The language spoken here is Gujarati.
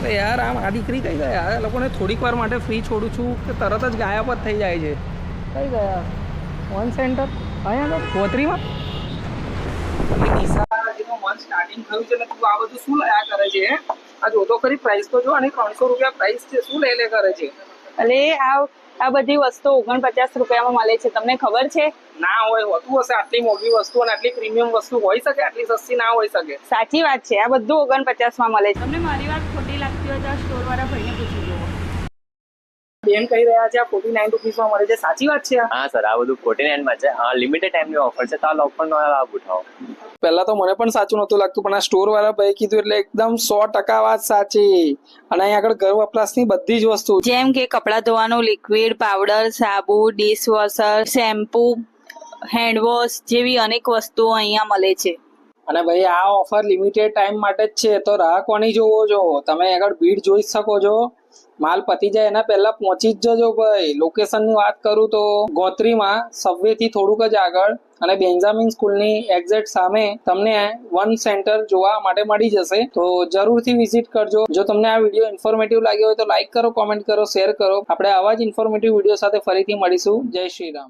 અરે યાર આમ આ દીકરી કઈ ગયા? આ લોકોને થોડીક વાર માટે ફ્રી છોડું છું કે તરત જ ગાયબ જ થઈ જાય છે. કઈ ગયા? વન સેન્ટર અહીંયા ગોત્રીમાં મન સ્ટાર્ટિંગ થયું છે ને તું આ બધું શું લયા કરે છે? આ જોતો ખરી પ્રાઇસ તો જો, અને 300 રૂપિયા પ્રાઇસ છે. શું લે કરે છે? અરે આ બધી વસ્તુ 49 રૂપિયામાં મળે છે, તમને ખબર છે? ના હોય, હોતું હશે. આટલી મોંઘી વસ્તુ અને આટલી પ્રીમિયમ વસ્તુ હોઈ શકે? આટલી સસ્તી ના હોઈ શકે. સાચી વાત છે, આ બધું 49માં મળે છે. તમને મારી વાત ખોટી લાગતી હોય તો સ્ટોર વાળા ભાઈને પૂછી જુઓ. બેન કહી રહ્યા છે આ 49 રૂપીસમાં મળે છે. સાચી વાત છે? હા સર, આ બધું 49 માં છે. લિમિટેડ ટાઈમની ઓફર છે, તો આ ઓફરનો લાભ ઉઠાવો. પહેલા તો મને પણ સાચું નહોતું લાગતું, પણ આ સ્ટોર વાળા ભાઈ કીધું એટલે એકદમ 100% વાત સાચી. અને અહીં આગળ ઘર વપરાશની બધી જ વસ્તુ, જેમ કે કપડાં ધોવાનું લિક્વિડ, પાવડર, સાબુ, ડિશવોશર, શેમ્પુ, હેન્ડવોશ જેવી અનેક વસ્તુઓ અહીંયા મળે છે. અને ભાઈ આ ઓફર લિમિટેડ ટાઈમ માટે જ છે, તો રાહ કોની જોવો છો? તમે આગળ ભીડ જોઈ શકો છો. માલ પતી જાય એના પહેલા પહોંચી જ જજો ભાઈ. લોકેશનની વાત કરું તો ગોત્રીમાં સબવે થી થોડુંક જ આગળ અને બેન્જામિન સ્કૂલની એક્ઝેક્ટ સામે તમને વન સેન્ટર જોવા માટે મળી જશે. તો જરૂરથી વિઝિટ કરજો. જો તમને આ વિડીયો ઇન્ફોર્મેટિવ લાગ્યો હોય તો લાઈક કરો, કોમેન્ટ કરો, શેર કરો. આપણે આવા જ ઇન્ફોર્મેટિવ વિડીયો સાથે ફરીથી મળીશું. જય શ્રી રામ.